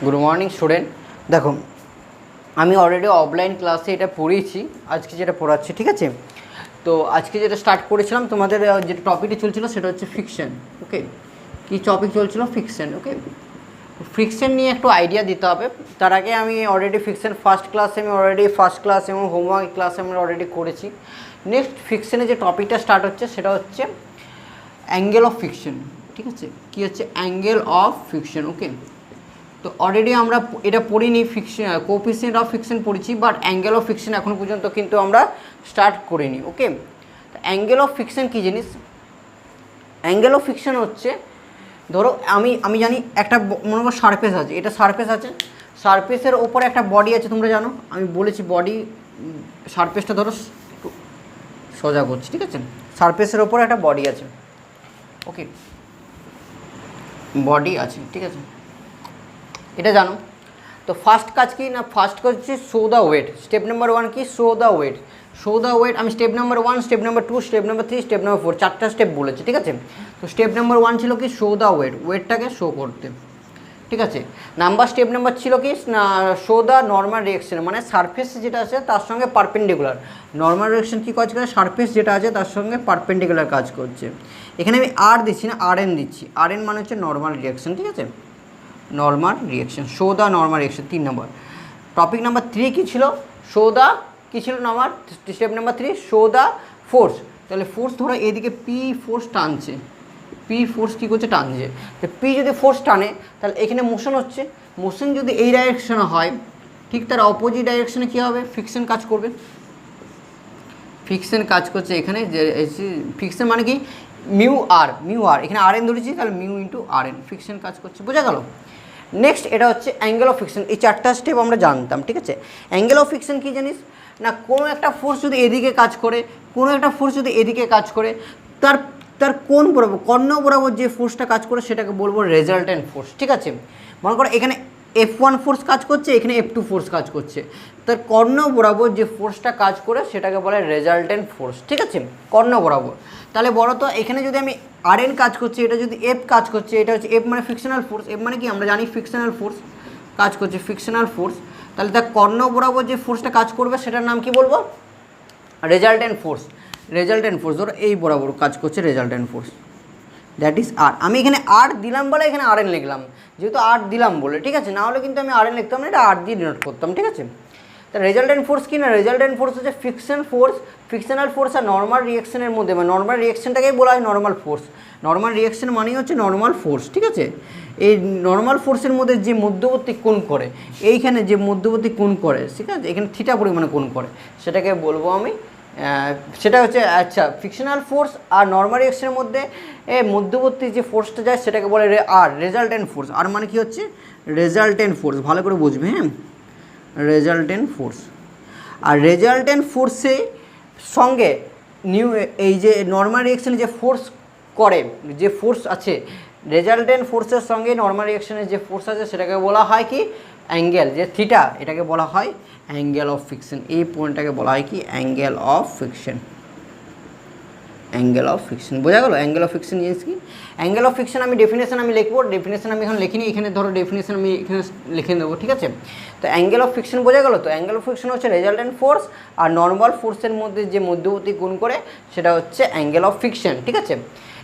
Good morning student. দেখো, আমি already offline ক্লাসে এটা পড়িয়েছি, আজকে যেটা পড়াচ্ছি, ঠিক আছে? তো আজকে যেটা স্টার্ট করেছিলাম, তোমাদের যেটা টপিকটি চলছিল সেটা হচ্ছে ফিকশন। ওকে, কী টপিক চলছিল? ফিকশন। ওকে, ফিকশন নিয়ে একটু আইডিয়া দিতে হবে। তার আগে আমি অলরেডি ফিকশন ফার্স্ট ক্লাস এবং হোমওয়ার্ক ক্লাসে আমি অলরেডি করেছি। নেক্সট ফিকশনে যে টপিকটা স্টার্ট হচ্ছে সেটা হচ্ছে অ্যাঙ্গেল অফ ফিকশন। ঠিক আছে, কী হচ্ছে অ্যাঙ্গেল অফ ফিকশন? ওকে, তো অলরেডি আমরা এটা পড়িনি, ফিকশন কোএফিসিয়েন্ট অফ ফিকশন পড়েছি, বাট অ্যাঙ্গেল অফ ফিকশন এখনও পর্যন্ত কিন্তু আমরা স্টার্ট করিনি। ওকে, অ্যাঙ্গেল অফ ফিকশন কী জিনিস? অ্যাঙ্গেল অফ ফিকশন হচ্ছে, ধরো আমি জানি একটা মনে করো সারফেস আছে, এটা সারফেস আছে, সারফেসের ওপরে একটা বডি আছে, তোমরা জানো, আমি বলেছি বডি, সারফেসটা ধরো একটু সোজা করছি, ঠিক আছে? সারফেসের ওপরে একটা বডি আছে। ওকে, বডি আছে, ঠিক আছে, এটা জানো। তো ফার্স্ট কাজ কি না, ফার্স্ট কাজ হচ্ছে show the weight. Step number 1 কি? Show the weight. Show the weight আমি step number 1, step number 2, step number 3, step number 4, 4টা স্টেপ বলেছি, ঠিক আছে? তো স্টেপ নাম্বার 1 ছিল কি? শো দ্য ওয়েট, ওয়েটটাকে শো করতে, ঠিক আছে? স্টেপ নাম্বার ছিল কি না, শো দ্য নর্মাল রিয়েকশন, মানে সারফেস যেটা আছে তার সঙ্গে পারপেন্ডিকুলার। নর্মাল রিয়েকশন কী কাজ করে? সারফেস যেটা আছে তার সঙ্গে পারপেন্ডিকুলার কাজ করছে। এখানে আমি আর দিচ্ছি না, আর এন দিচ্ছি। আর এন মানে হচ্ছে নর্মাল রিয়েকশন, ঠিক আছে? Normal reaction, show the normal reaction. 3 number topic number 3 কী ছিল? শো দ্য, কী ছিল আমার step number 3? Show the force. তাহলে ফোর্স ধরো এদিকে পি ফোর্স টানছে, পি ফোর্স কী করছে? টানছে। তো পি যদি ফোর্স টানে তাহলে এখানে মোশন হচ্ছে, মোশন যদি এই ডাইরেকশনে হয়, ঠিক তার অপোজিট ডাইরেকশনে কী হবে? ফিকশন কাজ করবে। ফিকশন কাজ করছে এখানে, যে ফিকশন মানে কি? মিউ আর, এখানে আর এন ধরেছি, তাহলে মিউ ইন্টু আর এন, ফিকশন কাজ করছে। বোঝা গেল? নেক্সট এটা হচ্ছে অ্যাঙ্গেল অফ ফিকশন। এই 4টা স্টেপ আমরা জানতাম, ঠিক আছে? অ্যাঙ্গেল অফ ফিকশন কী জানিস না, কোনো একটা ফোর্স যদি এদিকে কাজ করে, কোনো একটা ফোর্স যদি এদিকে কাজ করে, তার তার কোন বরাবর, কর্ণ বরাবর যে ফোর্সটা কাজ করে সেটাকে বলবো রেজাল্টেন্ট ফোর্স, ঠিক আছে? মনে করো এখানে F1 ফোর্স কাজ করছে, এখানে F2 ফোর্স কাজ করছে, তার কর্ণ বরাবর যে ফোর্সটা কাজ করে সেটাকে বলে রেজাল্টেন্ট ফোর্স, ঠিক আছে? কর্ণ বরাবর। তাহলে বলো তো, এখানে যদি আমি আর এন কাজ করছে, এটা যদি এফ কাজ করছে, এটা হচ্ছে এফ মানে ফিকশনাল ফোর্স, এফ মানে কি আমরা জানি ফিকশনাল ফোর্স কাজ করছে, ফিকশনাল ফোর্স। তাহলে তার কর্ণ বরাবর যে ফোর্সটা কাজ করবে সেটার নাম কি বলবো? Resultant force. রেজাল্টেন্ট ফোর্স ধরো এই বরাবর কাজ করছে রেজাল্টেন্ট ফোর্স, দ্যাট ইজ আর। আমি এখানে আর দিলাম বলে এখানে আর এন লিখলাম, যেহেতু আর দিলাম বলে, ঠিক আছে? না হলে কিন্তু আমি আর এন লিখতাম না, এটা আর দিয়ে ডিনোট করতাম, ঠিক আছে? তা রেজাল্টেন্ট ফোর্স কি না, রেজাল্টেন্ট ফোর্স হচ্ছে ফিকশন ফোর্স, ফিকশনাল ফোর্স আর নর্মাল রিয়েকশনের মধ্যে, মানে নর্মাল রিয়েকশনটাকেই বলা হয় নর্মাল ফোর্স। নর্মাল রিয়েকশন মানেই হচ্ছে নর্মাল ফোর্স, ঠিক আছে? এই নর্মাল ফোর্সের মধ্যে যে মধ্যবর্তী কোণ করে, এইখানে যে মধ্যবর্তী কোণ করে, ঠিক আছে, এখানে থিটা পরিমাণে কোণ করে, সেটাকে বলবো আমি, সেটা হচ্ছে আচ্ছা ফিকশনাল ফোর্স আর নর্মাল রিয়েকশনের মধ্যে মধ্যবর্তী যে ফোর্সটা যায় সেটাকে বলে আর রেজাল্টেন্ট ফোর্স। আর মানে কি হচ্ছে? রেজাল্টেন্ট ফোর্স, ভালো করে বুঝবে, হ্যাঁ? Resultant force. আর রেজাল্টেন্ট ফোর্সে সঙ্গে এই যে নর্মাল রিয়েকশনে যে ফোর্স করে, যে ফোর্স আছে, রেজাল্টেন্ট ফোর্সের সঙ্গে নর্মাল রিয়েকশনের যে ফোর্স আছে সেটাকে বলা হয় কি? অ্যাঙ্গেল, যে থিটা, এটাকে বলা হয় অ্যাঙ্গেল অফ ফিকশন। এই পয়েন্টটাকে বলা হয় কি? Angle of fiction. Angle of fiction, বোঝা গেল? অ্যাঙ্গেল অফ ফিকশন জিনিস কি? অ্যাঙ্গেল অফ ফিকশন আমি ডেফিনেশন আমি লিখবো, ডেফিনেশন আমি এখন লিখিনি, এখানে ধরো ডেফিনেশন আমি এখানে লিখে দেবো, ঠিক আছে? তো অ্যাঙ্গেল অফ ফিকশন বোঝা গেল? তো অ্যাঙ্গেল অফ ফিকশন হচ্ছে রেজাল্টেন্ট ফোর্স আর নর্মাল ফোর্সের মধ্যে যে মধ্যবর্তী কোণ করে সেটা হচ্ছে অ্যাঙ্গেল অফ ফিকশন, ঠিক আছে?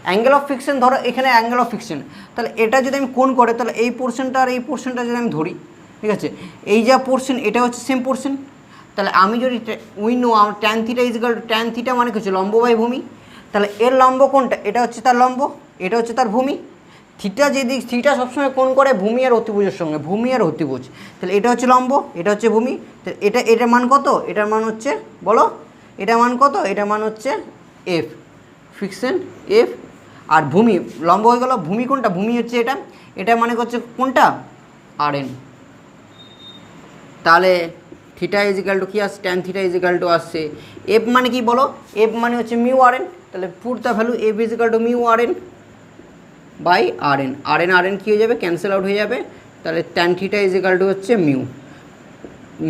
অ্যাঙ্গেল অফ ফিকশন ধরো এখানে অ্যাঙ্গেল অফ ফিকশন, তাহলে এটা যদি আমি কোণ করে, তাহলে এই পোর্শনটা আর এই পোর্শনটা যদি আমি ধরি, ঠিক আছে, এই যা পোর্শন এটা হচ্ছে সেম পোর্শন, তাহলে আমি যদি we know tan theta equal to tan theta মানে কি হচ্ছে? লম্ব বাই ভূমি। তাহলে এর লম্ব কোনটা? এটা হচ্ছে তার লম্ব, এটা হচ্ছে তার ভূমি। থিটা যেদিক, থিটা সবসময় কোণ করে ভূমি আর অতিভুজের সঙ্গে, ভূমি আর অতিভুজ। তাহলে এটা হচ্ছে লম্ব, এটা হচ্ছে ভূমি। তাহলে এটার মান কত? এটার মান হচ্ছে, বলো, এটার মান কত? এটার মান হচ্ছে এফ, ফিকশন এফ। আর ভূমি, লম্ব হয়ে গেল, ভূমি কোনটা? ভূমি হচ্ছে এটা, এটা মানে হচ্ছে কোনটা? R N. তাহলে থিটা ইজিক্যাল টু কী আসছে? ট্যান থিটা ইজিক্যাল টু আসছে এফ মানে কি বলো? এফ মানে হচ্ছে মিউ আর এন। তাহলে put the value F equal to mu R N by R N. R N কী হয়ে যাবে? ক্যান্সেল আউট হয়ে যাবে। তাহলে ট্যান থিটা ইজিক্যাল টু হচ্ছে মিউ,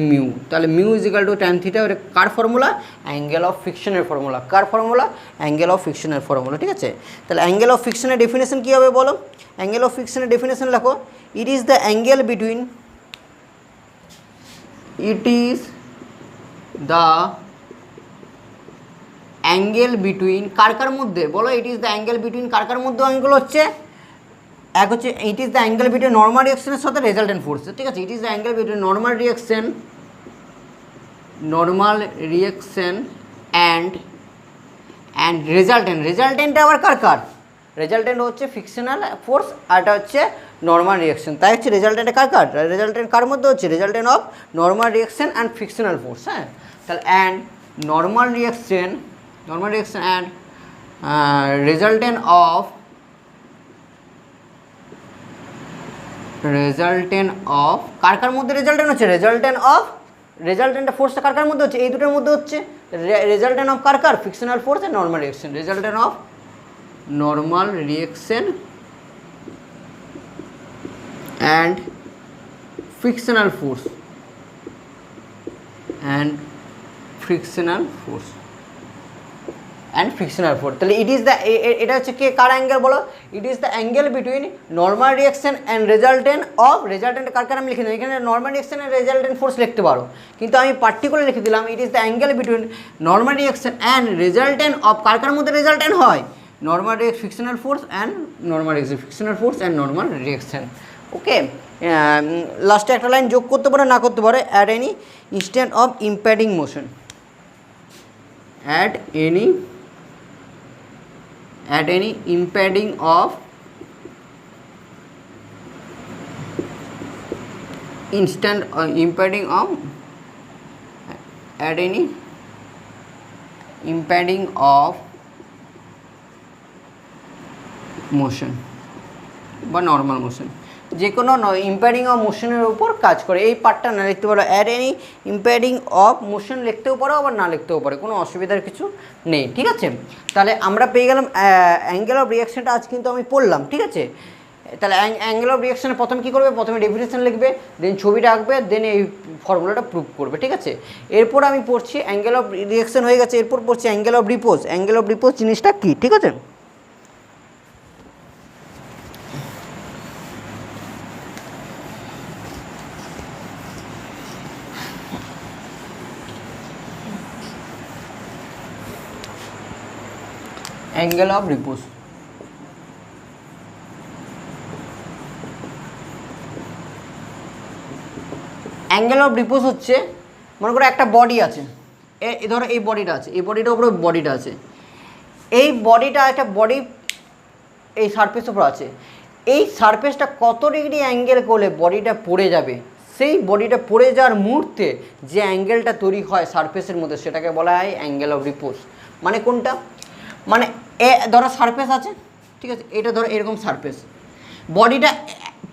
মিউ, তাহলে mu is equal to tan theta, ওটা কার ফর্মুলা? অ্যাঙ্গেল অফ ফিকশনের ফর্মুলা। কার ফর্মুলা? অ্যাঙ্গেল অফ ফিকশনের ফর্মুলা, ঠিক আছে। তাহলে অ্যাঙ্গেল অফ ফিকশনের ডেফিনেশন কী হবে বলো? অ্যাঙ্গেল অফ ফিকশনের ডেফিনেশন লেখো, it is the angle between, it is the angle between কার কার মধ্যে বলো? It is the angle between কার কার মধ্যে অ্যাঙ্গেল হচ্ছে? এক হচ্ছে it is the angle between normal রিয়াকশনের সাথে রেজাল্টেন্ট ফোর্স, ঠিক আছে। It is the angle between normal reaction and resultant আবার কার কার? রেজাল্টেন্ট হচ্ছে ফিকশনাল ফোর্স, আর এটা হচ্ছে নর্মাল রিয়াকশন। তাই হচ্ছে রেজাল্টেন্ট কার কার? রেজাল্টেন্ট কার মধ্যে হচ্ছে? Resultant of normal reaction and frictional force, হ্যাঁ। তাহলে and normal reaction and resultant of কার কার মধ্যে রেজাল্টেন্ট হচ্ছে? রেজাল্টেন্ট ফোর্সটা কার কার মধ্যে হচ্ছে? এই দুটোর মধ্যে হচ্ছে। রেজাল্টেন্ট অফ কার কার? Fictional force and normal reaction. Resultant of normal reaction and frictional force তাহলে ইট ইজ দ্য, এটা হচ্ছে কে কার অ্যাঙ্গেল বলো? It is the angle between normal reaction and resultant কার কার আমি লিখে দিই, এখানে normal reaction and resultant force লিখতে পারো, কিন্তু আমি পার্টিকুলার লিখে দিলাম it is the angle between normal reaction and resultant of কার কার মধ্যে রেজাল্টেন্ট হয়? Normal frictional force and normal reaction. Okay, লাস্টে একটা লাইন যোগ করতে পারে, না করতে পারে, at any instant of impending motion, at any impeding of instant impeding of at any impeding of motion বা নর্মাল মোশন, যে কোনো ইম্প্যাডিং অফ মোশনের উপর কাজ করে। এই পার্টটা না লিখতে পারো, অ্যাট এনি ইম্প্যাডিং অফ মোশন লিখতেও পারো, আবার না লিখতেও পারো, কোনো অসুবিধার কিছু নেই, ঠিক আছে। তাহলে আমরা পেয়ে গেলাম অ্যাঙ্গেল অফ রিয়াকশনটা আজ কিন্তু আমি পড়লাম, ঠিক আছে। তাহলে অ্যাঙ্গেল অফ রিয়াকশনে প্রথমে কী করবে? প্রথমে ডেফিনেশন লিখবে, দেন ছবিটা আঁকবে, দেন এই ফর্মুলাটা প্রুভ করবে, ঠিক আছে। এরপর আমি পড়ছি অ্যাঙ্গেল অফ রিয়াকশন হয়ে গেছে, এরপর পড়ছি অ্যাঙ্গেল অফ রিপোজ। অ্যাঙ্গেল অফ রিপোজ জিনিসটা কী, ঠিক আছে। অ্যাঙ্গেল অফ রিপোজ, অ্যাঙ্গেল অফ রিপোজ হচ্ছে, মনে করো একটা বডি আছে, ধরো এই বডিটা আছে, এই বডিটার উপরে বডিটা আছে, এই বডিটা একটা বডি এই সারফেসের উপর আছে, এই সারফেসটা কত ডিগ্রি অ্যাঙ্গেল করলে বডিটা পড়ে যাবে, সেই বডিটা পড়ে যাওয়ার মুহূর্তে যে অ্যাঙ্গেলটা তৈরি হয় সারফেসের মধ্যে, সেটাকে বলা হয় অ্যাঙ্গেল অফ রিপোজ। মানে কোনটা? মানে ধরো সারফেস আছে, ঠিক আছে, এটা ধরো এরকম সারফেস, বডিটা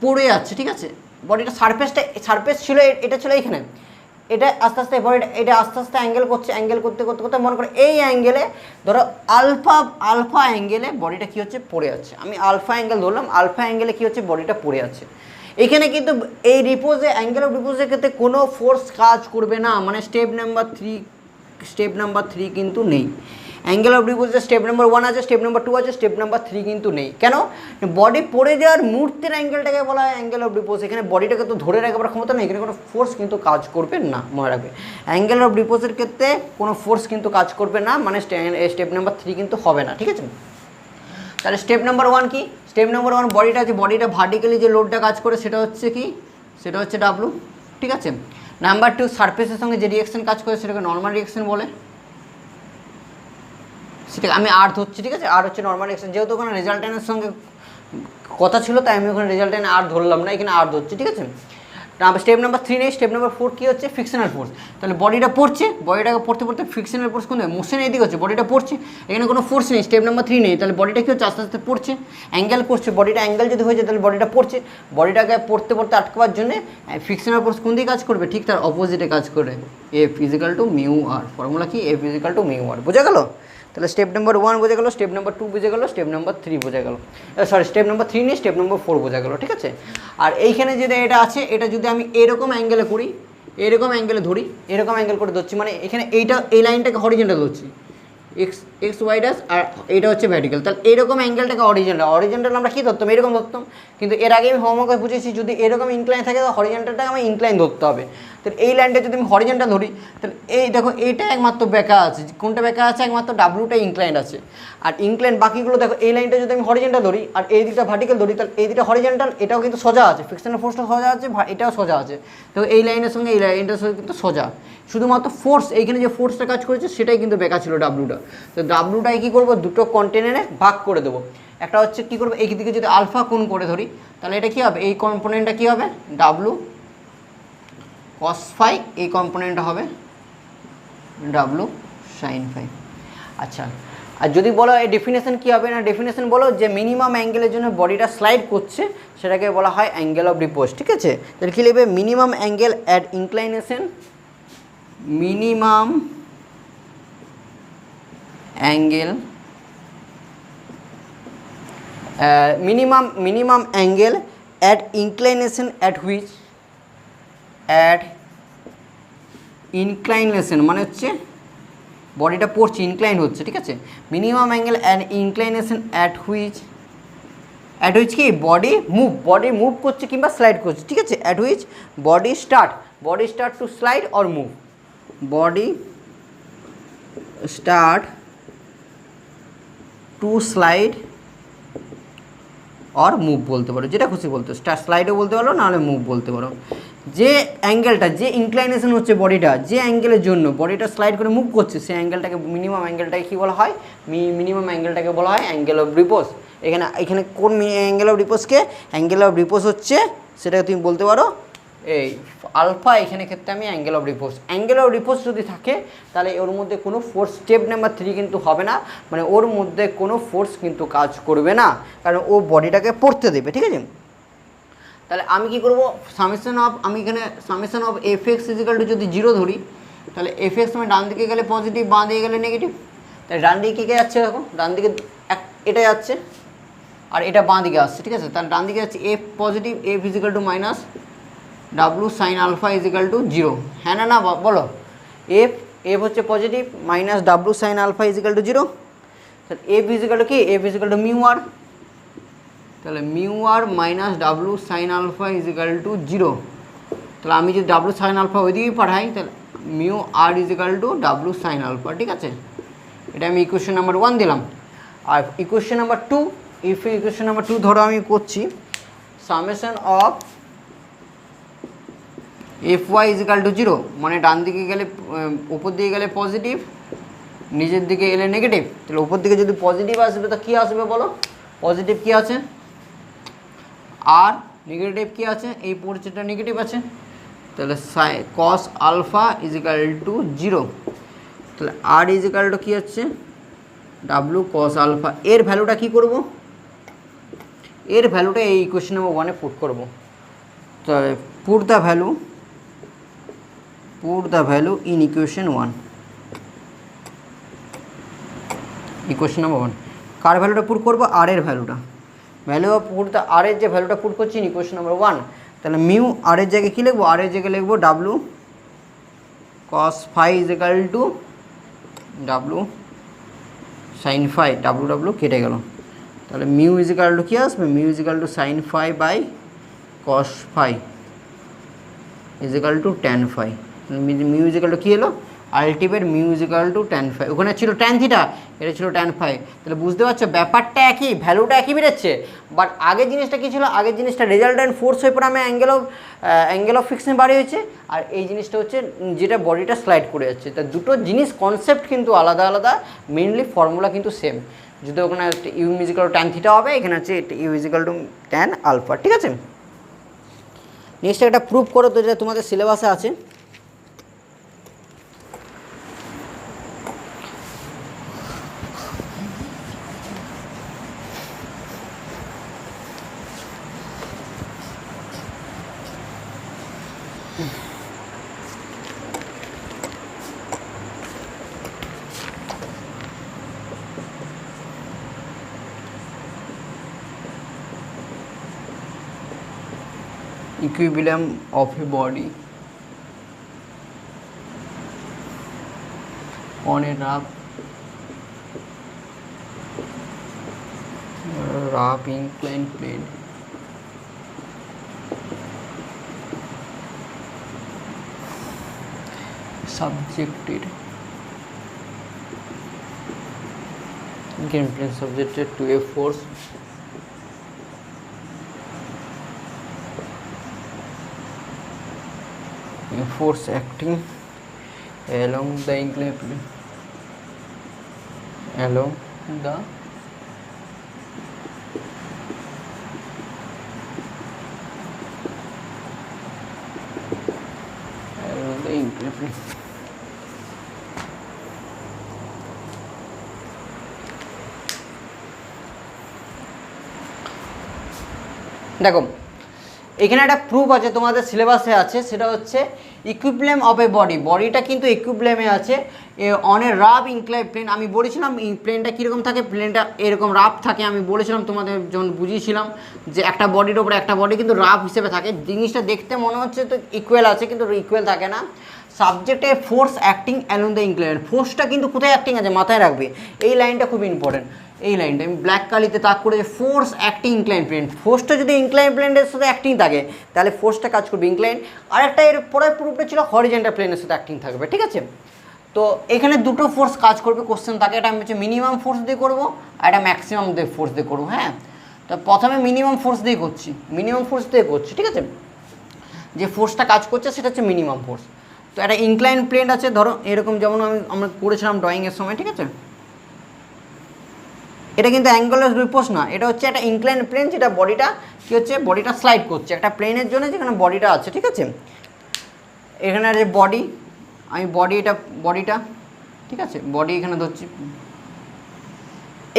পড়ে যাচ্ছে, ঠিক আছে, বডিটা সারফেস ছিল, এটা ছিল এইখানে, এটা আস্তে আস্তে বডিটা এটা আস্তে আস্তে অ্যাঙ্গেল করছে, অ্যাঙ্গেল করতে করতে করতে মনে করো এই অ্যাঙ্গেলে ধরো আলফা অ্যাঙ্গেলে বডিটা কী হচ্ছে? পড়ে যাচ্ছে। আমি আলফা অ্যাঙ্গেল ধরলাম, আলফা অ্যাঙ্গেলে কী হচ্ছে? বডিটা পড়ে যাচ্ছে। এখানে কিন্তু এই রিপোজে, অ্যাঙ্গেল অফ রিপোজের ক্ষেত্রে কোনো ফোর্স কাজ করবে না, মানে স্টেপ নাম্বার 3 কিন্তু নেই। অ্যাঙ্গেল অফ রিপোজে স্টেপ নাম্বার 1 আছে, স্টেপ নাম্বার 2 আছে, স্টেপ নাম্বার 3 কিন্তু নেই। কেন? বডি পড়ে যাওয়ার মুহূর্তের অ্যাঙ্গেলটাকে বলা হয় অ্যাঙ্গেল অফ রিপোজ। এখানে বডিটাকে তো ধরে রাখার ক্ষমতা নেই, এখানে কোনো ফোর্স কিন্তু কাজ করবে না, মনে রাখবে। অ্যাঙ্গেল অফ রিপোজের ক্ষেত্রে কোনো ফোর্স কিন্তু কাজ করবে না, মানে স্টেপ নাম্বার 3 কিন্তু হবে না, ঠিক আছে। তাহলে স্টেপ নাম্বার 1 কি? স্টেপ নাম্বার 1 বডিটা আছে, বডিটা ভার্টিক্যালি যে লোডটা কাজ করে সেটা হচ্ছে কি? সেটা হচ্ছে ডাব্লু, ঠিক আছে। নাম্বার 2 সারফেসের সঙ্গে যে রিয়াকশন কাজ করে সেটাকে নর্মাল রিয়াকশন বলে, সেটাকে আমি আর ধরছি, ঠিক আছে। আর হচ্ছে নর্মাল রিয়াকশন, যেহেতু ওখানে রেজাল্টেন্টের সঙ্গে কথা ছিল তাই আমি ওখানে রেজাল্টেন্ট আর ধরলাম না, এখানে আর ধরছি, ঠিক আছে। স্টেপ নাম্বার 3 নেই, স্টেপ নাম্বার 4 কী হচ্ছে? Fictional force. তাহলে বডিটা পড়ছে, বডিটাকে পড়তে পড়তে ফিকশনাল ফোর্স কোন মোশন এদিকে হচ্ছে, বডিটা পড়ছে, এখানে কোনো ফোর্স নেই, স্টেপ নাম্বার 3 নেই, তাহলে বডিটা কী হচ্ছে? আস্তে আস্তে পড়ছে, অ্যাঙ্গেল করছে, বডিটা অ্যাঙ্গেল যদি হয়ে যায় তাহলে বডিটা পড়ছে, বডিটাকে পড়তে পড়তে আটকাবার জন্য ফিকশনাল ফোর্স কোন দিকে কাজ করবে? ঠিক তার অপোজিটে কাজ করে, F equal to mu R. Formula কি? এফ ইজিক্যাল টু মিউ আর। বোঝা গেল? তাহলে স্টেপ নাম্বার 1 বোঝা গেল, স্টেপ নাম্বার 2 বোঝা গেল, স্টেপ নাম্বার 3 বোঝা গেল, সরি স্টেপ নাম্বার 3 নেই, স্টেপ নাম্বার 4 বোঝা গেল, ঠিক আছে। আর এইখানে যেটা এটা আছে, এটা যদি আমি এরকম অ্যাঙ্গেলে করি, এরকম অ্যাঙ্গেলে ধরি, এরকম অ্যাঙ্গেল করে ধরছি, মানে এখানে এইটা এই লাইনটাকে হরিজন্টাল ধরছি, এক্স ওয়াই ড্যাশ, আর এটা হচ্ছে ভার্টিক্যাল। তাহলে এরকম অ্যাঙ্গেলটাকে অরিজেন্টাল আমরা কী ধরতাম, এরকম ধরতাম। কিন্তু এর আগে আমি হোমওয়ার্কে বুঝেছি যদি এরকম ইনক্লাইন থাকে তো হরিজেন্টালটাকে আমার ইনক্লাইন ধরতে হবে। তাহলে এই লাইনটা যদি আমি হরিজেন্টাল ধরি তাহলে এই দেখো এইটা একমাত্র বেঁকা আছে, কোনটা বেঁকা আছে, একমাত্র ডাব্লুটা ইনক্লাইন আছে। আর ইনক্লাইন বাকিগুলো দেখো, এই লাইনটা যদি আমি হরিজেন্টাল ধরি আর এই দিকটা ভার্টিক্যাল ধরি তাহলে এই দিকটা হরিজেন্টাল, এটাও কিন্তু সোজা আছে, ফিকশনাল ফোর্সটা সোজা আছে, এটাও সোজা আছে। তো এই লাইনের সঙ্গে এই লাইনটার সঙ্গে কিন্তু সোজা, শুধুমাত্র ফোর্স এইখানে যে ফোর্সটা কাজ করেছে সেটাই কিন্তু বেঁকা ছিল ডাব্লুটা। তো ডাব্লুটাই কী করবো, দুটো কন্টেনারে ভাগ করে দেবো। একটা হচ্ছে কী করবো, এই দিকে যদি আলফা কোণ করে ধরি তাহলে এটা কী হবে, এই কম্পোনেন্টটা কী হবে ডাব্লু কস ফাই, এই কম্পোনেন্টটা হবে ডাব্লু সাইন ফাই। আচ্ছা, আর যদি বলো এই ডেফিনেশন কী হবে, না ডেফিনেশন বলো যে মিনিমাম অ্যাঙ্গেলের জন্য বডিটা স্লাইড করছে সেটাকে বলা হয় অ্যাঙ্গেল অফ রিপোজ। ঠিক আছে, তাহলে কী লিখবে, minimum angle at inclination, minimum angle minimum angle at inclination at which inclination মানে হচ্ছে বডিটা পড়ছে, ইনক্লাইন হচ্ছে। ঠিক আছে, minimum angle at inclination at which কি বডি মুভ করছে কিংবা স্লাইড করছে। ঠিক আছে, at which body start to slide or move, body start to slide or move বলতে পারো, যেটা খুশি বলতে, স্লাইডও বলতে পারো নাহলে মুভ বলতে পারো। যে অ্যাঙ্গেলটা, যে ইনক্লাইনেশন হচ্ছে বডিটা, যে অ্যাঙ্গেলের জন্য বডিটা স্লাইড করে মুভ করছে সেই অ্যাঙ্গেলটাকে, মিনিমাম অ্যাঙ্গেলটাকে কী বলা হয়, মিনিমাম অ্যাঙ্গেলটাকে বলা হয় অ্যাঙ্গেল অফ রিপোজ। এখানে কোন অ্যাঙ্গেল অফ রিপোজকে, অ্যাঙ্গেল অফ রিপোজ হচ্ছে সেটাকে তুমি বলতে পারো এই আলফা। এখানে ক্ষেত্রে আমি অ্যাঙ্গেল অফ রিপোজ যদি থাকে তাহলে ওর মধ্যে কোনো ফোর্স, স্টেপ নাম্বার 3 কিন্তু হবে না, মানে ওর মধ্যে কোনো ফোর্স কিন্তু কাজ করবে না, কারণ ও বডিটাকে পড়তে দেবে। ঠিক আছে, তাহলে আমি কি করব, আমি এখানে summation of f x equal to যদি 0 ধরি তাহলে এফ এক্স মানে ডান দিকে গেলে পজিটিভ, বাঁ দিকে গেলে নেগেটিভ। তাহলে ডান দিকে কে যাচ্ছে, দেখো ডান দিকে এটা যাচ্ছে আর এটা বাঁ দিকে আসছে। ঠিক আছে, তাহলে ডান দিকে যাচ্ছে F positive, F equal to minus W sine alpha equal to 0। হ্যাঁ না বলো, এফ হচ্ছে positive minus W sine alpha equal to 0। তাহলে এফ ইজিক্যাল টু কি, F equal to mu R, তাহলে mu R minus W sine alpha equal to 0। তাহলে আমি যদি ডাব্লু সাইন আলফা ওইদিকেই পাঠাই তাহলে mu R equal to W sine alpha. ঠিক আছে, এটা আমি ইকুয়েশন নাম্বার 1 দিলাম। আর ইকুয়েশন নাম্বার 2, ইকুয়েশন নাম্বার 2 ধরো আমি করছি summation of F Y equal to 0, মানে ডান দিকে গেলে, উপর দিকে গেলে পজিটিভ, নিচের দিকে এলে নেগেটিভ। তাহলে উপর দিকে যদি পজিটিভ আসবে তো কী আসবে বলো, পজিটিভ কী আছে আর, নেগেটিভ কী আছে, এই পরিচয়টা নেগেটিভ আছে। তাহলে কস আলফা ইজিক্যাল টু 0। তাহলে আর ইজিক্যাল টু কী হচ্ছে ডাব্লু কস আলফা। এর ভ্যালুটা কী করব, এর ভ্যালুটা এই ইকুয়েশন নাম্বার 1-এ পুট করব। তাহলে put the value in equation 1, equation number 1 কার ভ্যালুটা পুট করবো, আর এর ভ্যালুটা, আর এর যে ভ্যালুটা পুট করছি ইকুয়েশন নাম্বার 1। তাহলে মিউ আর এর জায়গায় কী লিখবো, আর এর জায়গায় লিখবো W cos phi equal to W sine phi, W কেটে গেল। তাহলে মিউ ইজিক্যাল টু কী আসবে, mu equal to sine phi by cos phi equal to tan phi. Mu equal to কী এলো, ultimate mu equal to tan phi, ওখানে ছিল tan theta, এটা ছিল ট্যান ফাই। তাহলে বুঝতে পারছো ব্যাপারটা একই, ভ্যালুটা একই বেরোচ্ছে, বাট আগের জিনিসটা কী ছিল, আগের জিনিসটা রেজাল্টেন্ট ফোর্স হয়ে পরে আমি অ্যাঙ্গেল অফ ফিকশন বাড়ি হয়েছে, আর এই জিনিসটা হচ্ছে যেটা বডিটা স্লাইড করে যাচ্ছে। তা দুটো জিনিস কনসেপ্ট কিন্তু আলাদা আলাদা, মেনলি ফর্মুলা কিন্তু সেম। যদি ওখানে u equal to tan theta হবে, এখানে হচ্ছে u equal to tan alpha. ঠিক আছে, নেক্সট একটা প্রুফ করো তো, যেটা তোমাদের সিলেবাসে আছে। Equilibrium of a body on a rough incline plane, subjected plane subjected to a force acting along the inclined plane, along the inclined plane. দেখো এখানে একটা প্রুফ আছে তোমাদের সিলেবাসে আছে, সেটা হচ্ছে ইকুইলিব্রিয়াম অফ এ বডি, বডিটা কিন্তু ইকুইলিব্রিয়ামে আছে on a rough incline plane. আমি বলেছিলাম প্লেনটা কীরকম থাকে, প্লেনটা এরকম রাফ থাকে। আমি বলেছিলাম তোমাদের যখন বুঝিয়েছিলাম যে একটা বডির ওপরে একটা বডি কিন্তু রাফ হিসেবে থাকে। জিনিসটা দেখতে মনে হচ্ছে তো ইকুয়াল আছে, কিন্তু ইকুয়াল থাকে না। সাবজেক্টে force acting along the incline, ফোর্সটা কিন্তু কোথায় অ্যাক্টিং আছে মাথায় রাখবে, এই লাইনটা খুব ইম্পর্টেন্ট। এই লাইনটা আমি ব্ল্যাক কালিতে তাক করে যে ফোর্স অ্যাক্টিং ইনক্লাইন প্লেন, ফোর্সটা যদি ইনক্লাইন প্লেনের সাথে অ্যাক্টিং থাকে তাহলে ফোর্সটা কাজ করবে ইনক্লাইন। আর একটা এর পরের প্রুফটা ছিল হরিজন্টাল প্লেনের সাথে অ্যাক্টিং থাকবে, ঠিক আছে। তো এখানে দুটো ফোর্স কাজ করবে, কোশ্চেন থাকে, এটা আমি হচ্ছে মিনিমাম ফোর্স দিয়ে করবো আর এটা ম্যাক্সিমাম দিয়ে ফোর্স দিয়ে করবো। হ্যাঁ, তো প্রথমে মিনিমাম ফোর্স দিয়ে করছি, ঠিক আছে। যে ফোর্সটা কাজ করছে সেটা হচ্ছে মিনিমাম ফোর্স। তো একটা ইনক্লাইন প্লেন আছে, ধরো এরকম যেমন আমরা করেছিলাম ড্রয়িংয়ের সময়, ঠিক আছে। এটা কিন্তু অ্যাঙ্গুলার রিপোর্স না, এটা হচ্ছে একটা ইনক্লাইন প্লেন, যেটা বডিটা কী হচ্ছে, বডিটা স্লাইড করছে একটা প্লেনের জন্য, যেখানে বডিটা আছে, ঠিক আছে। এখানে যে বডি, আমি বডিটা ঠিক আছে, বডি এখানে ধরছি।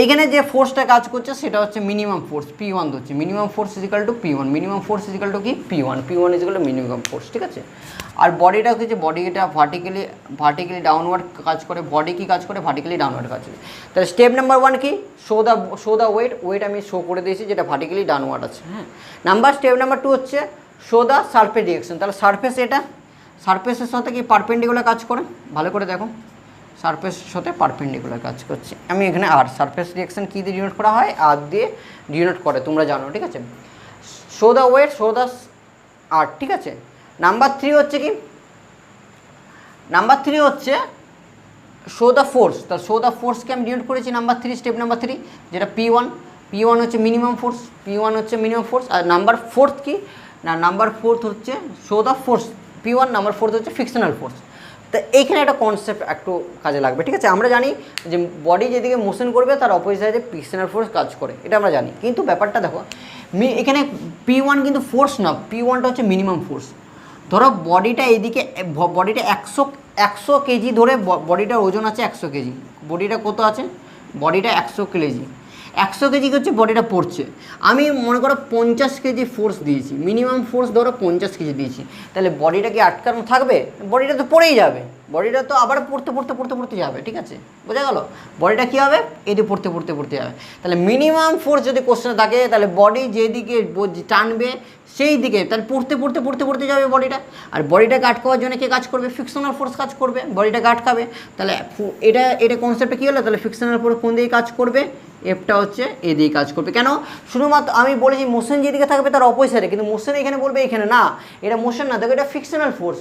এইখানে যে ফোর্সটা কাজ করছে সেটা হচ্ছে মিনিমাম ফোর্স P1 ধরছি। Minimum force equal to P1, minimum force equal to কি P1 is equal two minimum force, ঠিক আছে। আর বডিটা হচ্ছে, বডিটা ভার্টিক্যালি ডাউনওয়ার্ড কাজ করে, বডি কি কাজ করে, ভার্টিক্যালি ডাউনওয়ার্ড কাজ করে। তাহলে স্টেপ নাম্বার 1 কি, শো দ্য ওয়েট আমি শো করে দিয়েছি, যেটা ভার্টিক্যালি ডাউনওয়ার্ড আছে। হ্যাঁ, স্টেপ নাম্বার 2 হচ্ছে শো দ্য সারফেস ডিরেকশন। তাহলে সারফেস, এটা সারফেসের সাথে কি পারপেন্ডিকুলার কাজ করে, ভালো করে দেখো, সারফেসের সাথে পারপেন্ডিকুলার কাজ করছে। আমি এখানে আর সারফেস রিঅ্যাকশন কী দিয়ে ডিনোট করা হয়, আর দিয়ে ডিনোট করে, তোমরা জানো, ঠিক আছে। Show the weight, show the R, ঠিক আছে। নাম্বার 3 হচ্ছে কি, শো দ্য ফোর্স। তা শো দ্য ফোর্সকে আমি ডিনোট করেছি নাম্বার 3, স্টেপ নাম্বার 3, যেটা P1 হচ্ছে মিনিমাম ফোর্স। আর নাম্বার 4 কি না, নাম্বার 4 হচ্ছে show the force P1, number 4 হচ্ছে ফিকশনাল ফোর্স। তো এইখানে একটা কনসেপ্ট একটু কাজে লাগবে, ঠিক আছে। আমরা জানি যে বডি যেদিকে মোশন করবে তার অপোজিট সাইডে ফিকশনাল ফোর্স কাজ করে, এটা আমরা জানি। কিন্তু ব্যাপারটা দেখো, এখানে P1 কিন্তু ফোর্স না, P1টা হচ্ছে মিনিমাম ফোর্স। ধরো বডিটা এইদিকে, বডিটা 100 কেজি ধরে, বডিটার ওজন আছে 100 কেজি, বডিটা কত আছে, বডিটা 100 কেজি, 100 কেজি হচ্ছে বডিটা পড়ছে। আমি মনে করো 50 কেজি ফোর্স দিয়েছি, মিনিমাম ফোর্স ধরো 50 কেজি দিয়েছি, তাহলে বডিটা কি আটকানো থাকবে, বডিটা তো পড়েই যাবে, বডিটা তো আবার পড়তে যাবে, ঠিক আছে, বোঝা গেল। বডিটা কী হবে, এদিকে পড়তে যাবে। তাহলে মিনিমাম ফোর্স যদি কোশ্চেনে থাকে, তাহলে বডি যেদিকে টানবে সেই দিকে, তাহলে পড়তে যাবে বডিটা। আর বডিটাকে আটকাবার জন্য কে কাজ করবে, ফিকশনাল ফোর্স কাজ করবে, বডিটাকে আটকাবে। তাহলে এটা কনসেপ্টটা কী হলো, তাহলে ফিকশনাল ফোর্স কোন দিকে কাজ করবে, এফটা হচ্ছে এদিকে কাজ করবে। কেন, শুধুমাত্র আমি বলেছি মোশন যেদিকে থাকবে তার অপোজিটে, কিন্তু মোশন এখানে বলবে এখানে না, এটা মোশন না, দেখো এটা ফিকশনাল ফোর্স,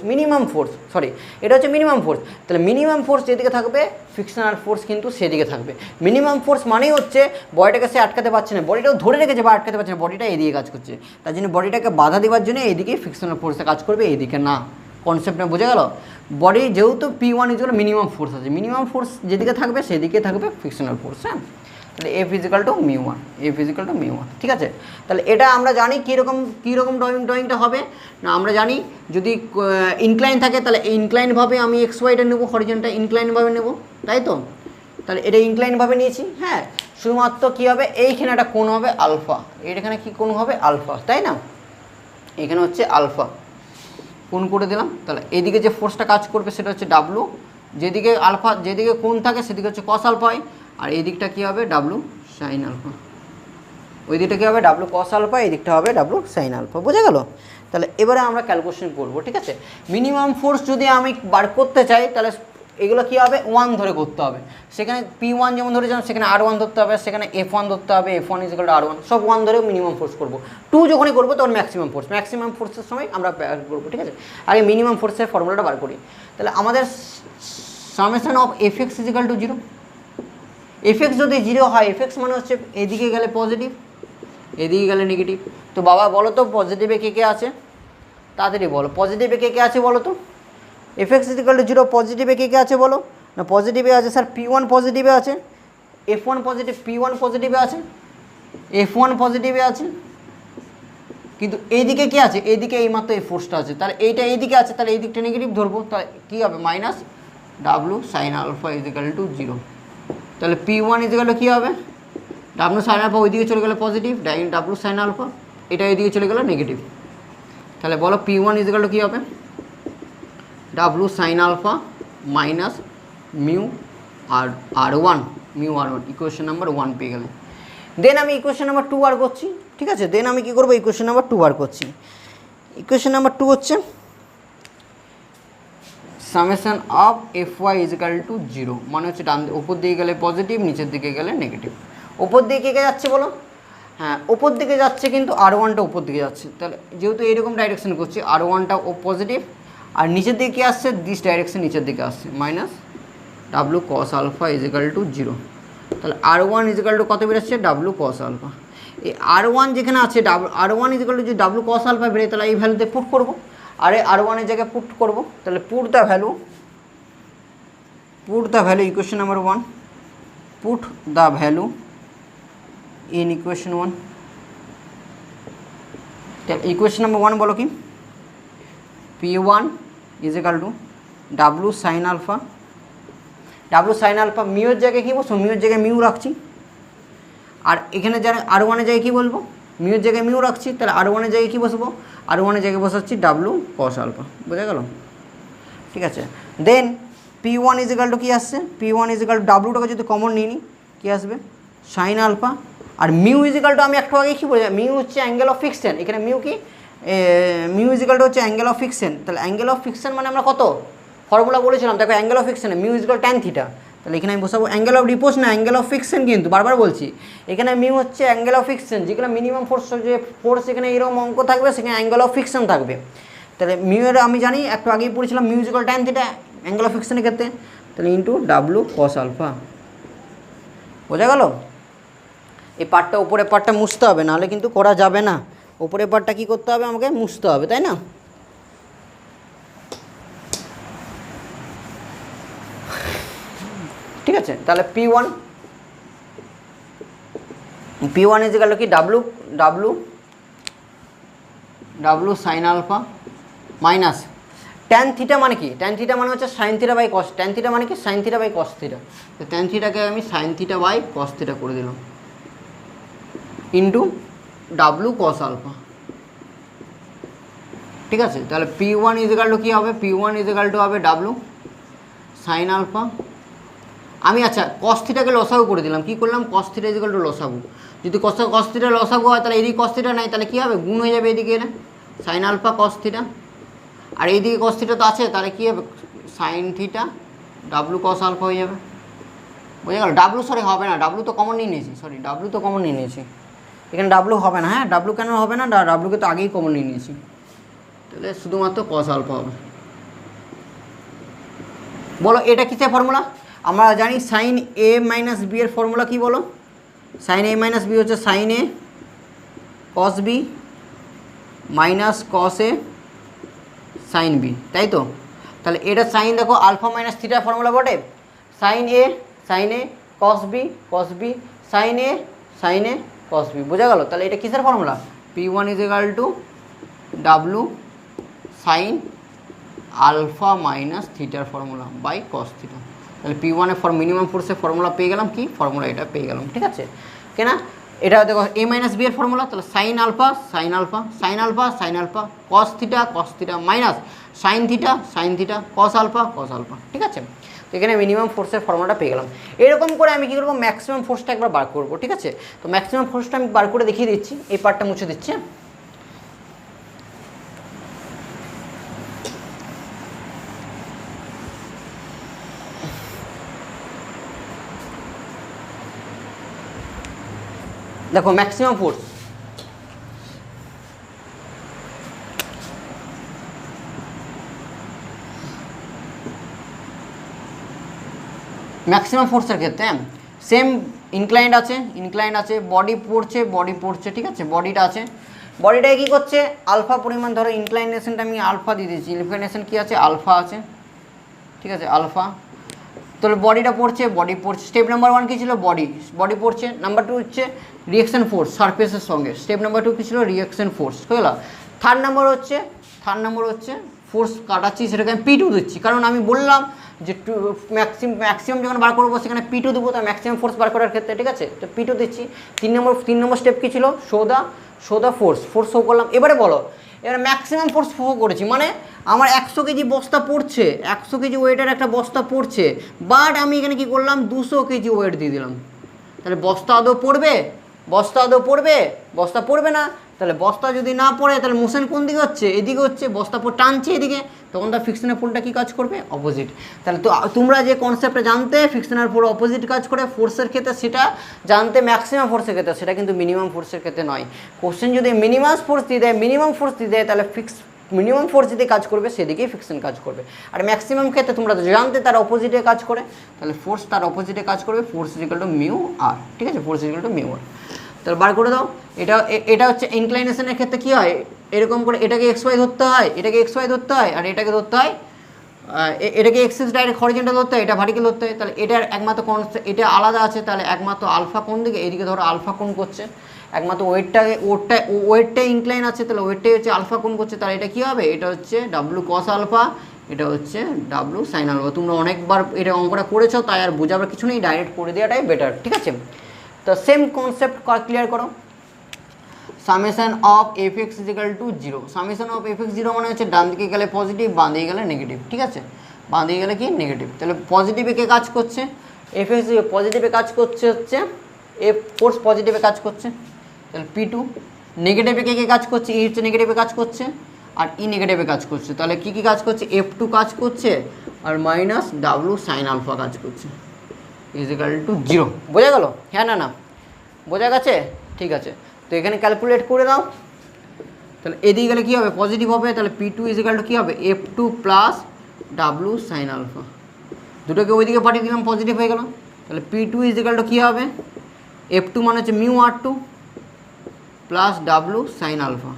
এটা হচ্ছে মিনিমাম ফোর্স। তাহলে মিনিমাম ফোর্স যেদিকে থাকবে, ফিকশনাল ফোর্স কিন্তু সেদিকে থাকবে। মিনিমাম ফোর্স মানেই হচ্ছে বডিটাকে সে আটকাতে পারছে না, বডিটাও ধরে রেখেছে বা আটকাতে পারছে না, বডিটা এদিকে কাজ করছে, তার জন্য বডিটাকে বাধা দেওয়ার জন্য এইদিকে ফিকশনাল ফোর্সে কাজ করবে, এইদিকে না। কনসেপ্টটা বোঝা গেল। বডি যেহেতু P1 ইজুয়াল মিনিমাম ফোর্স আছে, মিনিমাম ফোর্স যেদিকে থাকবে সেদিকে থাকবে ফিকশনাল ফোর্স। হ্যাঁ, তাহলে F ইজিক্যাল টু μ1, ঠিক আছে। তাহলে এটা আমরা জানি কীরকম ড্রয়িংটা হবে না, আমরা জানি যদি ইনক্লাইন থাকে তাহলে ইনক্লাইনভাবে আমি XYটা নেবো, হরিজন্টাল ইনক্লাইনভাবে নেবো, তাই তো। তাহলে এটা ইনক্লাইনভাবে নিয়েছি। হ্যাঁ, শুধুমাত্র কী হবে, এইখানে একটা কোণ হবে আলফা, এখানে কি কোণ হবে আলফা, তাই না, এখানে হচ্ছে আলফা কোণ করে দিলাম। তাহলে এদিকে যে ফোর্সটা কাজ করবে সেটা হচ্ছে W, যেদিকে আলফা, যেদিকে কোণ থাকে সেদিকে হচ্ছে কস আলফা হয়, আর এই দিকটা কী হবে W সাইন আলফা, ওই দিকটা কী হবে W কস আলফা, এই দিকটা হবে W সাইন আলফা, বোঝা গেল। তাহলে এবারে আমরা ক্যালকুলেশন করবো, ঠিক আছে। মিনিমাম ফোর্স যদি আমি বার করতে চাই, তাহলে এগুলো কী হবে 1 ধরে করতে হবে। সেখানে P1 যেমন ধরেছিলাম সেখানে R1 ধরতে হবে, সেখানে F1 ধরতে হবে, F1 ইকুয়াল টু R1, সব 1 ধরে মিনিমাম ফোর্স করবো। 2 যখনই করবো তখন ম্যাক্সিমাম ফোর্সের সময় আমরা বের করবো, ঠিক আছে। আগে মিনিমাম ফোর্সের ফর্মুলাটা বার করি। তাহলে আমাদের summation of Fx equal to 0, Fx যদি 0 হয়, Fx মানে হচ্ছে এদিকে গেলে পজিটিভ, এদিকে গেলে নেগেটিভ। তো বাবা বলো তো পজিটিভে কে কে আছে, তাড়াতাড়ি বলো পজিটিভে কে কে আছে বলো তো। Fx ইকুয়াল টু 0 পজিটিভে কে কে আছে বলো না। পজিটিভে আছে স্যার P1 পজিটিভে আছে, F1 পজিটিভ, P1 পজিটিভে আছে, F1 পজিটিভে আছে, কিন্তু এইদিকে কি আছে, এইদিকে এইমাত্র এই ফোর্সটা আছে, তাহলে এইটা এইদিকে আছে, তাহলে এই দিকটা নেগেটিভ ধরবো, তাহলে কী হবে minus W sine alpha equal to 0। তাহলে P1 ইকুয়াল টু কী হবে, ডাব্লু সাইন আলফা ওইদিকে চলে গেলে পজিটিভ, ডাব্লু সাইন আলফা এটা এইদিকে চলে গেলে নেগেটিভ। তাহলে বলো P1 ইকুয়াল টু কী হবে, W sine alpha minus mu আর1 ইকুয়েশন নাম্বার 1 পেয়ে গেলে। দেন আমি ইকুয়েশন নাম্বার 2 বার করছি, ঠিক আছে। দেন আমি কী করবো, ইকুয়েশন নাম্বার 2 বার করছি। ইকুয়েশন নাম্বার 2 হচ্ছে summation of Fy equal to 0, মানে হচ্ছে ডান ওপর দিকে গেলে পজিটিভ, নিচের দিকে গেলে নেগেটিভ। ওপর দিকে কে যাচ্ছে বলো, হ্যাঁ ওপর দিকে যাচ্ছে, কিন্তু R1টা উপর দিকে যাচ্ছে, তাহলে যেহেতু এইরকম ডাইরেকশন করছি R1টা পজিটিভ, আর নিচের দিকে কী আসছে, দিস ডাইরেকশন নিচের দিকে আসছে, minus W cos alpha equal to 0। তাহলে R1 ইকুয়াল টু কত বেরোচ্ছে, ডাব্লু কস আলফা। এই R1 যেখানে আছে R1 ইকুয়াল টু যদি ডাব্লু কস আলফা বেরোয়, তাহলে এই ভ্যালুতে পুট করবো, আরে R1 জায়গায় পুট করবো, তাহলে put the value equation number 1, put the value in equation 1। তাহলে ইকুয়েশন নাম্বার 1 বলো কি, P1 equal to W sine alpha, মিউর জায়গায় কী বসবো, মিউর জায়গায় মিউ রাখছি, আর এখানে যারা R1 জায়গায় কী বলবো, মিউর জায়গায় মিউ রাখছি, তাহলে R1 জায়গায় কী বসবো, R1 জায়গায় বসাচ্ছি ডাব্লু কস আলফা, বোঝা গেল, ঠিক আছে। দেন P1 ইকুয়াল টু কী আসছে, P1 ইকুয়াল টু ডাব্লুটাকে যদি কমন নিয়ে নিই কী আসবে, সাইন আলফা, আর মিউ ইকুয়াল টু আমি একটু আগে কী বলছি, মিউ হচ্ছে অ্যাঙ্গেল অফ ফিকশন, এখানে মিউ কি, মিউ ইকুয়াল টু হচ্ছে অ্যাঙ্গেল অফ ফিকশন, তাহলে অ্যাঙ্গেল অফ ফিকশন মানে আমরা কত ফর্মুলা বলেছিলাম, দেখো অ্যাঙ্গেল অফ ফিকশনে মিউ ইকুয়াল ট্যান থিটা, তাহলে এখানে আমি বসাবো অ্যাঙ্গেল অফ রিপোজ না অ্যাঙ্গেল অফ ফিকশন, কিন্তু বারবার বলছি এখানে মিউ হচ্ছে অ্যাঙ্গেল অফ ফিকশন, যেখানে মিনিমাম ফোর্স, যে ফোর্স এখানে এরকম অঙ্ক থাকবে সেখানে অ্যাঙ্গেল অফ ফিকশন থাকবে। তাহলে মিউ এর আমি জানি একটু আগেই পড়েছিলাম mu equal tan theta angle of ফিকশনের ক্ষেত্রে, তাহলে ইন্টু ডাব্লু কস আলফা, বোঝা গেল। এই পার্টটা উপরের পার্টটা মুছতে হবে, নাহলে কিন্তু করা যাবে না, উপরের পার্টটা কী করতে হবে আমাকে মুছতে হবে, তাই না। ঠিক আছে, তাহলে P1 ইকুয়াল টু কি, W sine alpha minus tan theta, মানে কি ট্যান থিটা মানে হচ্ছে sine theta by cos, tan theta মানে কি sine theta by cos theta, তো ট্যান থিটাকে আমি sine theta by cos theta করে দিলাম, ইন্টু ডাব্লু কস আলফা, ঠিক আছে। তাহলে P1 ইকুয়াল টু কী হবে, P1 ইকুয়াল টু হবে ডাব্লু সাইন আলফা, আমি আচ্ছা কস থিটাকে লসাগু করে দিলাম, কী করলাম, কস থিটা ইকুয়াল টু লসাগু, যদি কস থিটা লসাগু হয় তাহলে এদিকে কস থিটা নাই, তাহলে কী হবে গুণ হয়ে যাবে এদিকে এলে সাইন আলফা কস থিটা, আর এইদিকে কস থিটা তো আছে, তাহলে কী হবে sine theta W cos alpha হয়ে যাবে, বুঝে গেল। ডাব্লু হবে না, ডাব্লু তো কমন নিয়ে নিয়েছি, এখানে ডাব্লু হবে না, হ্যাঁ ডাব্লু কেন হবে না, ডাব্লুকে তো আগেই কমন নিয়ে নিয়েছি, তাহলে শুধুমাত্র কস আলফা হবে। বলো এটা কিসের ফর্মুলা, আমরা জানি সাইন এ মাইনাস বি এর ফর্মুলা কী বলো, সাইন এ মাইনাস বি হচ্ছে sine A cos B minus cos A sine B, তাই তো। তাহলে এটা সাইন দেখো আলফা মাইনাস থিটা ফর্মুলা বটে, sine A cos B sine A cos B, বোঝা গেল। তাহলে এটা কিসের formula, P1 equal to W sine alpha minus থিটার ফর্মুলা বাই কস থিটা, তাহলে P1 এর মিনিমাম ফোর্সের ফর্মুলা পেয়ে গেলাম, কি ফর্মুলা এটা পেয়ে গেলাম, ঠিক আছে কেনা। এটা দেখো এ মাইনাস বি এর ফর্মুলা, তাহলে sine alpha cos theta minus sine theta cos alpha, ঠিক আছে। তো এখানে মিনিমাম ফোর্সের ফর্মুলাটা পেয়ে গেলাম। এরকম করে আমি কী করবো, ম্যাক্সিমাম ফোর্সটা একবার বার করবো, ঠিক আছে। তো ম্যাক্সিমাম ফোর্সটা আমি বার করে দেখিয়ে দিচ্ছি, এই পার্টটা মুছে দিচ্ছি। দেখো ম্যাক্সিমাম ফোর্স, ম্যাক্সিমাম ফোর্সের ক্ষেত্রে সেম ইনক্লাইন্ড আছে, বডি পড়ছে, ঠিক আছে, বডিটা আছে, বডিটায় কী করছে, আলফা পরিমাণ, ধরো ইনক্লাইনেশনটা আমি আলফা দিয়ে দিয়েছি, ইনক্লাইনেশন কী আছে, আলফা আছে, ঠিক আছে, আলফা। তাহলে বডিটা পড়ছে, স্টেপ নাম্বার 1 কী ছিল, বডি পড়ছে। নাম্বার 2 হচ্ছে রিঅ্যাকশন ফোর্স সারফেসের সঙ্গে, স্টেপ নাম্বার 2 কী ছিল, রিঅ্যাকশন ফোর্স, হয়ে গেল। থার্ড নাম্বার হচ্ছে ফোর্স কাটাচ্ছি, সেটাকে আমি P2 দিচ্ছি, কারণ আমি বললাম যে ম্যাক্সিমাম যখন বার করবো সেখানে P2 দেবো, তো ম্যাক্সিমাম ফোর্স বার করার ক্ষেত্রে, ঠিক আছে, তো P2 দিচ্ছি। 3 নম্বর স্টেপ কী ছিল, শো দা ফোর্স শো করলাম। এবারে বলো, এবার ম্যাক্সিমাম ফোর্স শো করেছি, মানে আমার 100 কেজি বস্তা পড়ছে, 100 কেজি ওয়েটের একটা বস্তা পড়ছে, বাট আমি এখানে কী করলাম, 200 কেজি ওয়েট দিয়ে দিলাম। তাহলে বস্তা আদৌ পড়বে, বস্তা পড়বে না। তাহলে বস্তা যদি না পড়ে, তাহলে মোশন কোন দিকে হচ্ছে, এদিকে হচ্ছে, বস্তা পর টানছে এদিকে, তখন তার ফিকশনের পোলটা কী কাজ করবে, অপোজিট। তাহলে তো তোমরা যে কনসেপ্টটা জানতে ফিকশনের পোল অপোজিট কাজ করে ফোর্সের ক্ষেত্রে, সেটা জানতে ম্যাক্সিমাম ফোর্সের ক্ষেত্রে, সেটা কিন্তু মিনিমাম ফোর্সের ক্ষেত্রে নয়। কোশ্চেন যদি মিনিমাম ফোর্স দিয়ে দেয়, তাহলে মিনিমাম ফোর্স যদি কাজ করবে সেদিকেই ফিকশন কাজ করবে। আর ম্যাক্সিমাম ক্ষেত্রে তোমরা তো জানতে তার অপোজিটে কাজ করে, তাহলে ফোর্স তার অপোজিটে কাজ করবে, ফোর্স ইকুয়াল টু মিউ আর, ঠিক আছে, force equal to mu R. তাহলে বার করে দাও। এটা হচ্ছে ইনক্লাইনেশনের ক্ষেত্রে কী হয়, এরকম করে এটাকে XY ধরতে হয়, আর এটাকে ধরতে হয়, এটাকে এক্সিস ডাইরেক্ট হরিজন্টাল ধরতে হয়, এটা ভার্টিক্যাল ধরতে হয়। তাহলে এটার একমাত্র এটা আলাদা আছে, তাহলে একমাত্র আলফা কোন দিকে, এদিকে ধরো আলফা কোণ করছে, একমাত্র ওয়েটটাই ইনক্লাইন আছে, তাহলে ওয়েটটাই হচ্ছে আলফা কোণ করছে, তাহলে এটা কী হবে, এটা হচ্ছে W cos আলফা, এটা হচ্ছে W sin আলফা। তোমরা অনেকবার এটা অঙ্কটা করেছো, তাই আর বোঝাবার কিছু নেই, ডাইরেক্ট করে দেওয়াটাই বেটার, ঠিক আছে। তো সেম কনসেপ্ট ক্লিয়ার করো। Summation of fx equal to 0, summation of fx 0 মানে হচ্ছে ডান দিকে গেলে পজিটিভ, বাঁ দিকে গেলে নেগেটিভ, ঠিক আছে, বাঁ দিকে গেলে কি নেগেটিভ। তাহলে পজিটিভে কে কাজ করছে, fx পজিটিভে কাজ করছে, হচ্ছে ফোর্স পজিটিভে কাজ করছে, তাহলে P2। নেগেটিভে কে কাজ করছে, E হচ্ছে নেগেটিভে কাজ করছে, আর E নেগেটিভে কাজ করছে, তাহলে কী কাজ করছে, F2 কাজ করছে, আর মাইনাস W সাইন আলফা কাজ করছে, ইজিক্যাল টু 0। বোঝা গেল, হ্যাঁ না বোঝা গেছে, ঠিক আছে। তো এখানে ক্যালকুলেট করে দাও, তাহলে এদিকে গেলে কী হবে, পজিটিভ হবে, তাহলে P2 ইজিক্যাল টু কী হবে, F2 plus W sine alpha, দুটোকে ওইদিকে পাঠিয়ে দিলাম, পজিটিভ হয়ে গেল। তাহলে P2 ইজিক্যাল টু কী হবে, F2 মানে হচ্ছে mu R2 plus W sine alpha,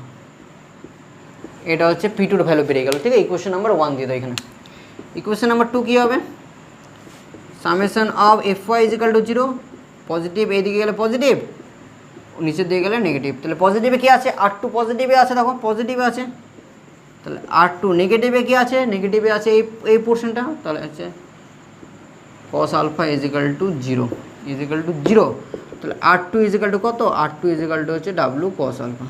এটা হচ্ছে P2 ভ্যালু বেরিয়ে গেল, ঠিক আছে। ইকুয়েশন নাম্বার 1 দিয়ে দাও এখানে। ইকুয়েশন নাম্বার 2 কী হবে, summation of Fy equal to 0, positive এইদিকে গেলে পজিটিভ, নিচের দিকে গেলে নেগেটিভ। তাহলে পজিটিভে কী আছে, R2 পজিটিভে আছে, দেখো পজিটিভে আছে, তাহলে R2 নেগেটিভে কী আছে, নেগেটিভে আছে এই পোর্শনটা, তাহলে হচ্ছে cos আলফা ইজিক্যাল টু 0, তাহলে R2 ইজিক্যাল টু কত, R2 ইজিক্যাল টু হচ্ছে W cos আলফা,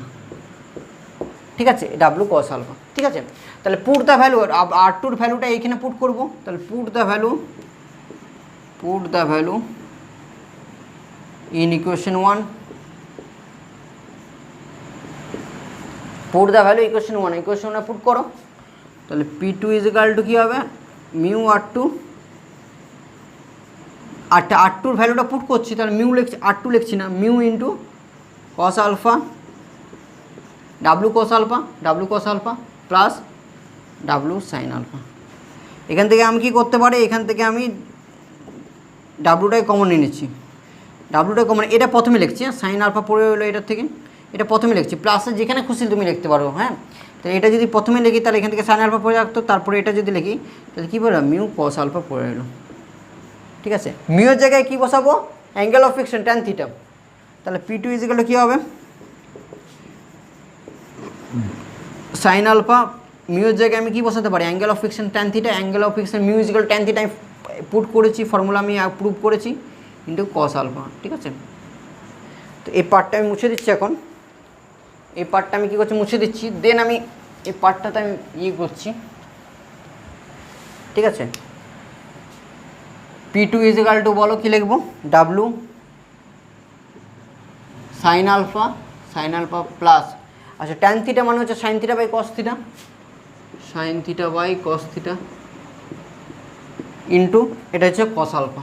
ঠিক আছে, W cos আলফা, ঠিক আছে। তাহলে পুট দ্য ভ্যালু, R2-র ভ্যালুটা এইখানে পুট করবো, তাহলে put the value in equation 1, put the value equation 1 put করো, তাহলে P2 ইজিক্যাল টু কী হবে, মিউ R2, R2-র ভ্যালুটা পুট করছি, তাহলে মিউ লিখছি, R2 লিখছি না, mu into cos alpha, W cos alpha plus W sine alpha. এখান থেকে আমি কী করতে পারি, এখান থেকে আমি ডাব্লুটাই কমন নিয়ে নিচ্ছি, এটা প্রথমে লিখছি, সাইন আলফা পড়ে হলো এটার থেকে, এটা প্রথমে লিখছি, প্লাসে যেখানে খুশি তুমি লিখতে পারো, হ্যাঁ। তো এটা যদি প্রথমে লিখি, তাহলে এখান থেকে সাইন আলফা পড়ে রাখতো, তারপরে এটা যদি লিখি, তাহলে কী বলবো, মিউ cos আলফা পড়ে এলো, ঠিক আছে। মিউর জায়গায় কী বসাবো, angle of friction tan theta, তাহলে P2 ইজিক্যাল টু কী হবে, সাইন আলফা, মিউর জায়গায় আমি কী বসাতে পারি, angle of friction tan theta, angle of friction mu equal tan theta আমি পুট করেছি, ফর্মুলা আমি প্রুভ করেছি, ইন্টু cos আলফা, ঠিক আছে। তো এই পার্টটা আমি মুছে দিচ্ছি এখন, এই পার্টটা আমি কী করছি, মুছে দিচ্ছি, দেন আমি এই পার্টটাতে আমি করছি, ঠিক আছে। P2 ইজিক্যাল টু বলো কী লিখবো, W সাইন আলফা প্লাস, আচ্ছা ট্যান থিটা মানে হচ্ছে sine theta by cos theta, into এটা হচ্ছে cos আলফা,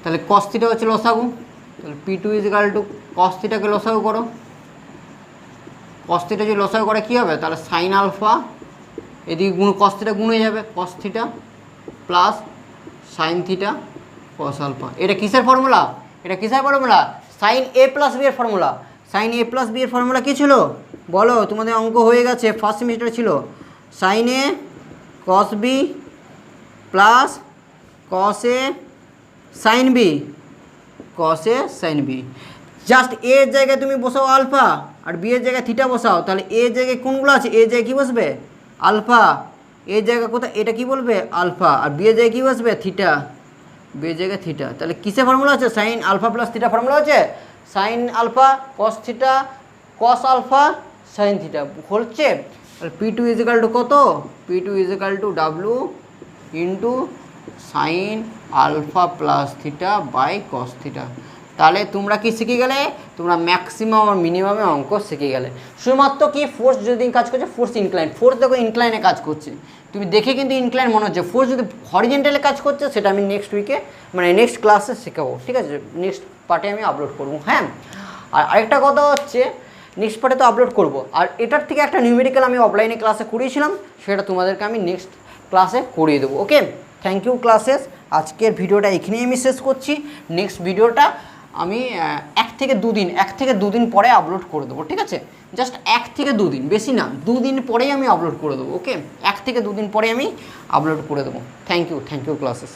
তাহলে cos থিটা হচ্ছে লসাগু, তাহলে P2 ইজিক্যাল টু কস থিটাকে লসাগু করো, কস থিটা যদি লসাগু করে কী হবে, তাহলে সাইন আলফা এদিকে গুণ কস থিটা গুণ হয়ে যাবে, cos theta plus sine theta cos alpha. এটা কিসের ফর্মুলা, এটা কিসের formula, sine A plus B এর formula. Sine A plus B এর ফর্মুলা কী ছিল বলো, তোমাদের অঙ্ক হয়ে গেছে ফার্স্ট সেমিস্টারে ছিল sine A cos B plus cos A sine B, cos A sine B. Just A এর জায়গায় তুমি বসাও আলফা আর বি এর জায়গায় থিটা বসাও, তাহলে এ জায়গায় কোনগুলো আছে, এ জায়গায় কী বসবে আলফা, এ জায়গা কোথায় এটা কি বলবে আলফা, আর বি এর জায়গায় কী বসবে থিটা, বি এর জায়গায় থিটা। তাহলে কিসে ফর্মুলা আছে, sine alpha plus theta formula আছে, sine alpha cos theta cos alpha sine theta হচ্ছে। তাহলে P2 ইজিক্যাল টু কত, P2 equal to W into sine alpha plus theta by cos theta. তাহলে তোমরা কি শিখে গেলে, তোমরা ম্যাক্সিমাম আর মিনিমামে অঙ্ক শিখে গেলে। শুধুমাত্র কি ফোর্স যদি কাজ করছে, ফোর্স ইনক্লাইন, ফোর্স দেখো ইনক্লাইনে কাজ করছে, তুমি দেখে কিন্তু ইনক্লাইন মনে হচ্ছে, ফোর্স যদি হরিজেন্টালে কাজ করছে সেটা আমি নেক্সট উইকে মানে নেক্সট ক্লাসে শেখাবো, ঠিক আছে, নেক্সট পার্টে আমি আপলোড করবো। হ্যাঁ, আর আরেকটা কথা হচ্ছে নেক্সট পার্টে তো আপলোড করবো, আর এটার থেকে একটা নিউমেরিক্যাল আমি অফলাইনে ক্লাসে করিয়েছিলাম, সেটা তোমাদেরকে আমি নেক্সট ক্লাসে করিয়ে দেবো। ওকে, থ্যাংক ইউ ক্লাসেস। আজকের ভিডিওটা এখানেই আমি শেষ করছি, নেক্সট ভিডিওটা আমি 1 থেকে 2 দিন পরে আপলোড করে দেবো, ঠিক আছে, জাস্ট 1 থেকে 2 দিন, বেশি না, 2 দিন পরেই আমি আপলোড করে দেবো। ওকে, 1 থেকে 2 দিন পরে আমি আপলোড করে দেবো। Thank you classes.